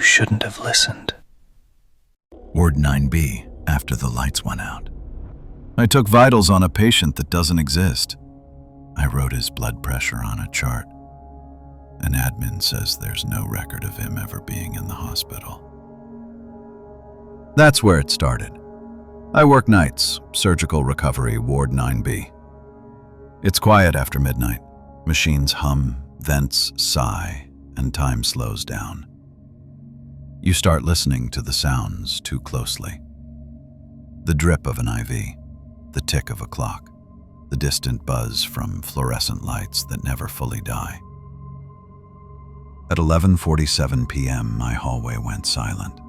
You shouldn't have listened. Ward 9B, after the lights went out. I took vitals on a patient that doesn't exist. I wrote his blood pressure on a chart. An admin says there's no record of him ever being in the hospital. That's where it started. I work nights, surgical recovery, Ward 9B. It's quiet after midnight. Machines hum, vents sigh, and time slows down. You start listening to the sounds too closely. The drip of an IV, the tick of a clock, the distant buzz from fluorescent lights that never fully die. At 11:47 p.m., my hallway went silent.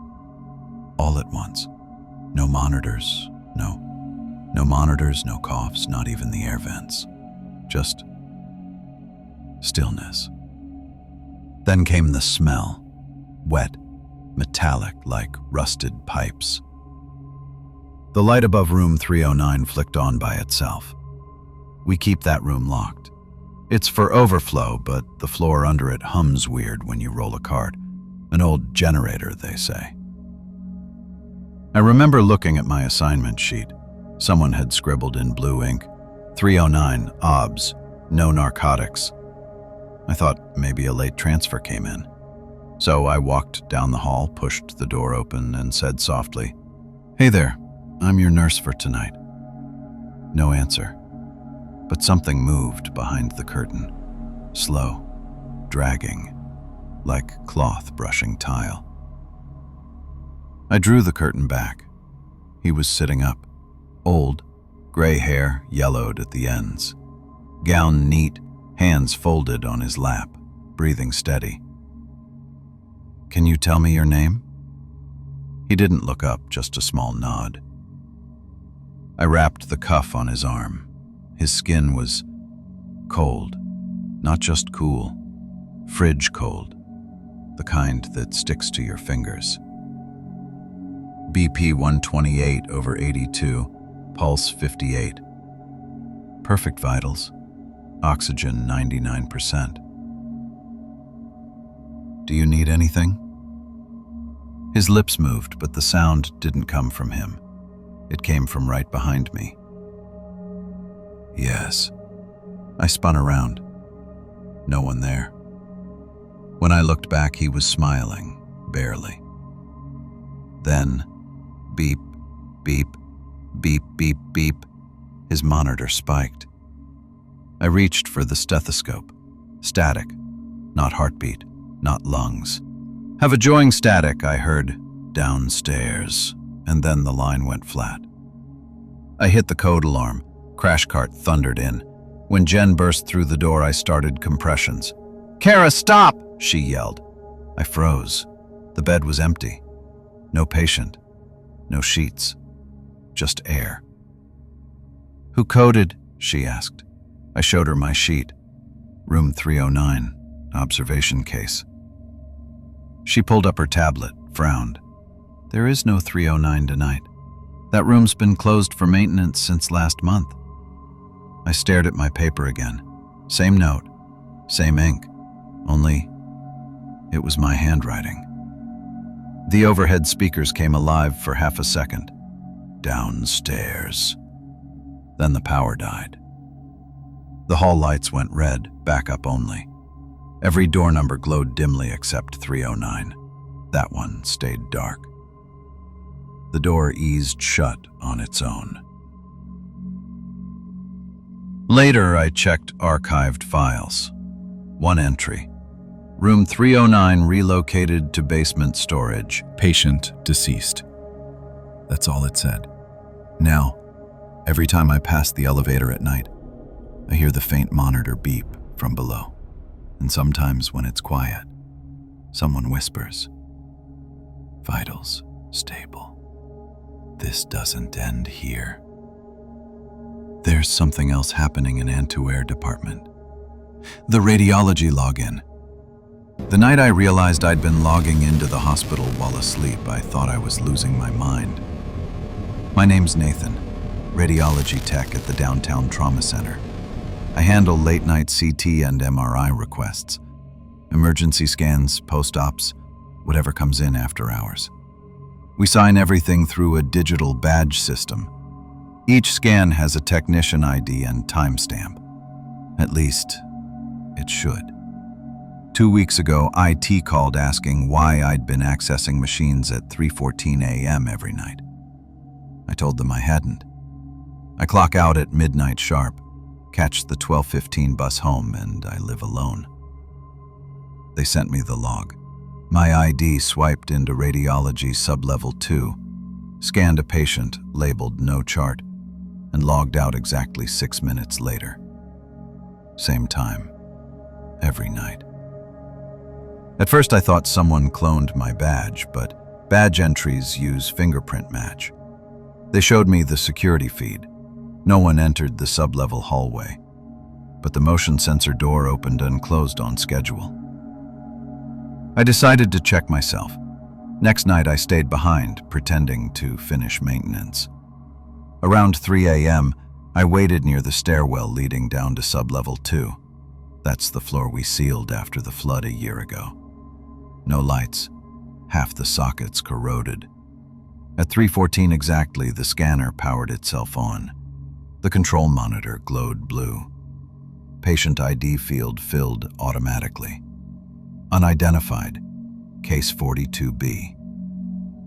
All at once. No monitors, no monitors, no coughs, not even the air vents. Just stillness. Then came the smell, wet, metallic like rusted pipes. The light above room 309 flicked on by itself. We keep that room locked. It's for overflow, but the floor under it hums weird when you roll a card. An old generator, they say. I remember looking at my assignment sheet. Someone had scribbled in blue ink, 309, OBS, no narcotics. I thought maybe a late transfer came in. So I walked down the hall, pushed the door open, and said softly, "Hey there, I'm your nurse for tonight." No answer, but something moved behind the curtain, slow, dragging, like cloth brushing tile. I drew the curtain back. He was sitting up, old, gray hair yellowed at the ends, gown neat, hands folded on his lap, breathing steady. "Can you tell me your name?" He didn't look up, just a small nod. I wrapped the cuff on his arm. His skin was cold, not just cool, fridge cold, the kind that sticks to your fingers. BP 128/82, pulse 58. Perfect vitals, oxygen 99%. "Do you need anything?" His lips moved, but the sound didn't come from him. It came from right behind me. "Yes." I spun around. No one there. When I looked back, he was smiling, barely. Then, beep, beep, beep, beep, beep. His monitor spiked. I reached for the stethoscope. Static, not heartbeat, not lungs. "Have a join static," I heard, downstairs, and then the line went flat. I hit the code alarm. Crash cart thundered in. When Jen burst through the door, I started compressions. "Kara, stop!" she yelled. I froze. The bed was empty. No patient. No sheets. Just air. "Who coded?" she asked. I showed her my sheet. Room 309, observation case. She pulled up her tablet, frowned. "There is no 309 tonight. That room's been closed for maintenance since last month." I stared at my paper again. Same note, same ink, only it was my handwriting. The overhead speakers came alive for half a second. "Downstairs." Then the power died. The hall lights went red, backup only. Every door number glowed dimly except 309. That one stayed dark. The door eased shut on its own. Later, I checked archived files. One entry. Room 309 relocated to basement storage. Patient deceased. That's all it said. Now, every time I pass the elevator at night, I hear the faint monitor beep from below. And sometimes when it's quiet, someone whispers, "Vitals stable. This doesn't end here." There's something else happening in Antuaire department. The radiology login. The night I realized I'd been logging into the hospital while asleep, I thought I was losing my mind. My name's Nathan, radiology tech at the downtown trauma center. I handle late-night CT and MRI requests, emergency scans, post-ops, whatever comes in after hours. We sign everything through a digital badge system. Each scan has a technician ID and timestamp. At least, it should. 2 weeks ago, IT called asking why I'd been accessing machines at 3:14 a.m. every night. I told them I hadn't. I clock out at midnight sharp, catch the 12:15 bus home, and I live alone. They sent me the log. My ID swiped into Radiology Sublevel 2, scanned a patient labeled no chart, and logged out exactly 6 minutes later. Same time, every night. At first I thought someone cloned my badge, but badge entries use fingerprint match. They showed me the security feed. No one entered the sublevel hallway, but the motion sensor door opened and closed on schedule. I decided to check myself. Next night I stayed behind, pretending to finish maintenance. Around 3 a.m., I waited near the stairwell leading down to sublevel 2. That's the floor we sealed after the flood a year ago. No lights, half the sockets corroded. At 3:14 exactly, the scanner powered itself on. The control monitor glowed blue. Patient ID field filled automatically. Unidentified, case 42B.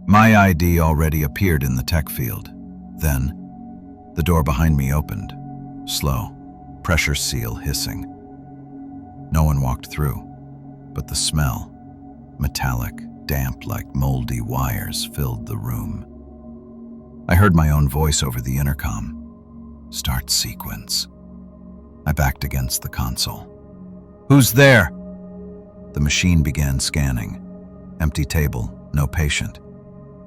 My ID already appeared in the tech field. Then, the door behind me opened, slow, pressure seal hissing. No one walked through, but the smell, metallic, damp like moldy wires, filled the room. I heard my own voice over the intercom. Start sequence. I backed against the console. Who's there? The machine began scanning. Empty table, no patient.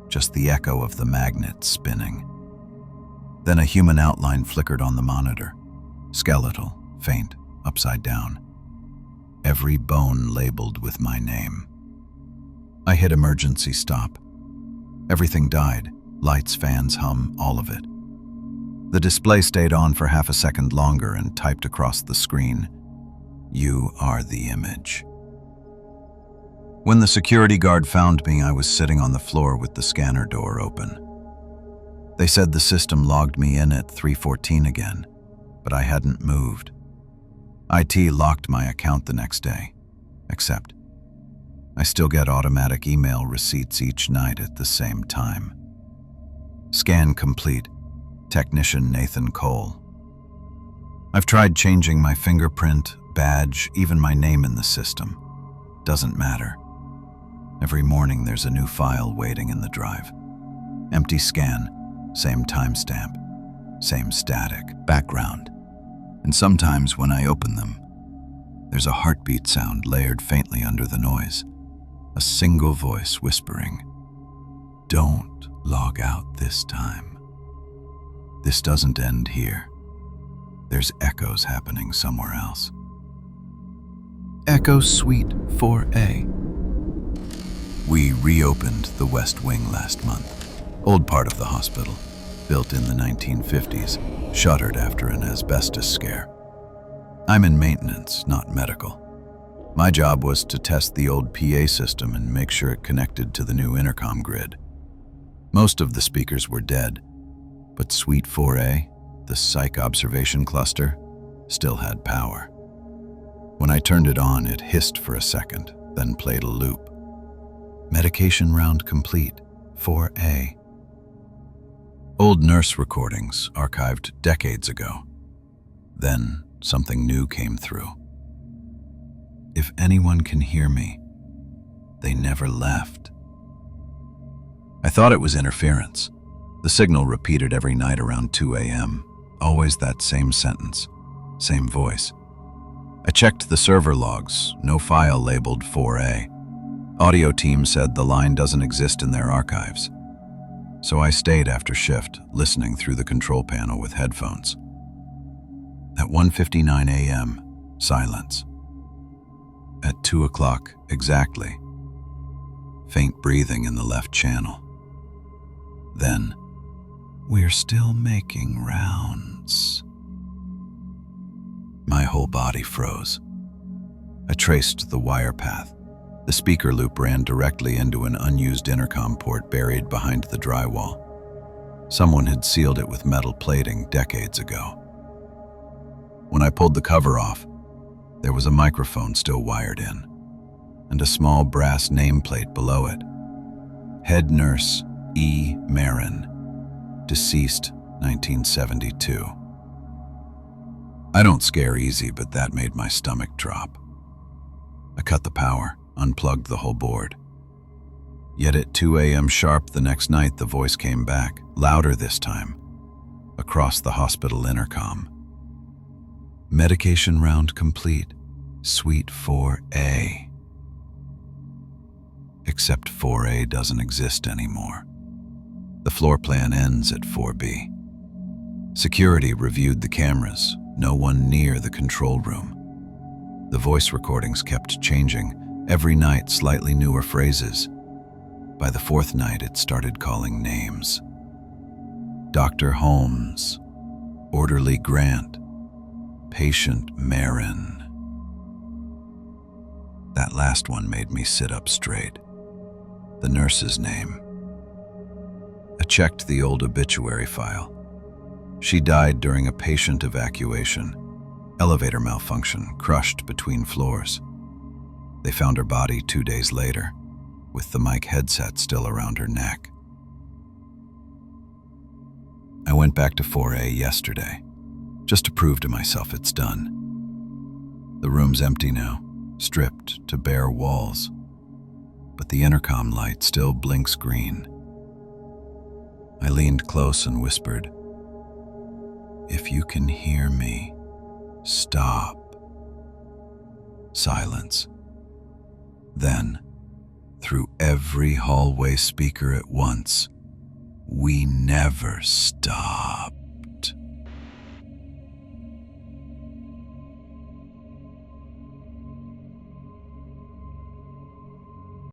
Just the echo of the magnet spinning. Then a human outline flickered on the monitor. Skeletal, faint, upside down. Every bone labeled with my name. I hit emergency stop. Everything died. Lights, fans, hum, all of it. The display stayed on for half a second longer and typed across the screen, "You are the image." When the security guard found me, I was sitting on the floor with the scanner door open. They said the system logged me in at 3:14 again, but I hadn't moved. IT locked my account the next day, except I still get automatic email receipts each night at the same time. Scan complete. Technician Nathan Cole. I've tried changing my fingerprint, badge, even my name in the system. Doesn't matter. Every morning there's a new file waiting in the drive. Empty scan, same timestamp, same static, background. And sometimes when I open them, there's a heartbeat sound layered faintly under the noise. A single voice whispering, "Don't log out this time. This doesn't end here. There's echoes happening somewhere else." Echo Suite 4A. We reopened the West Wing last month. Old part of the hospital, built in the 1950s, shuttered after an asbestos scare. I'm in maintenance, not medical. My job was to test the old PA system and make sure it connected to the new intercom grid. Most of the speakers were dead, but Suite 4A, the psych observation cluster, still had power. When I turned it on, it hissed for a second, then played a loop. Medication round complete, 4A. Old nurse recordings archived decades ago. Then something new came through. If anyone can hear me, they never left. I thought it was interference. The signal repeated every night around 2 a.m. Always that same sentence, same voice. I checked the server logs, no file labeled 4A. Audio team said the line doesn't exist in their archives. So I stayed after shift, listening through the control panel with headphones. At 1:59 a.m., silence. At 2 o'clock exactly, faint breathing in the left channel. Then, "We're still making rounds." My whole body froze. I traced the wire path, The speaker loop ran directly into an unused intercom port buried behind the drywall. Someone had sealed it with metal plating decades ago. When I pulled the cover off, there was a microphone still wired in, and a small brass nameplate below it. Head Nurse E. Marin, deceased 1972. I don't scare easy, but that made my stomach drop. I cut the power, unplugged the whole board. Yet at 2 a.m. sharp the next night, the voice came back, louder this time, across the hospital intercom. Medication round complete. Suite 4A. Except 4A doesn't exist anymore. The floor plan ends at 4B. Security reviewed the cameras, no one near the control room. The voice recordings kept changing, every night slightly newer phrases. By the fourth night, it started calling names. Dr. Holmes, Orderly Grant, Patient Marin. That last one made me sit up straight. The nurse's name. I checked the old obituary file. She died during a patient evacuation. Elevator malfunction, crushed between floors. They found her body 2 days later, with the mic headset still around her neck. I went back to 4A yesterday, just to prove to myself it's done. The room's empty now, stripped to bare walls, but the intercom light still blinks green. I leaned close and whispered, "If you can hear me, stop." Silence. Then, through every hallway speaker at once, "We never stop."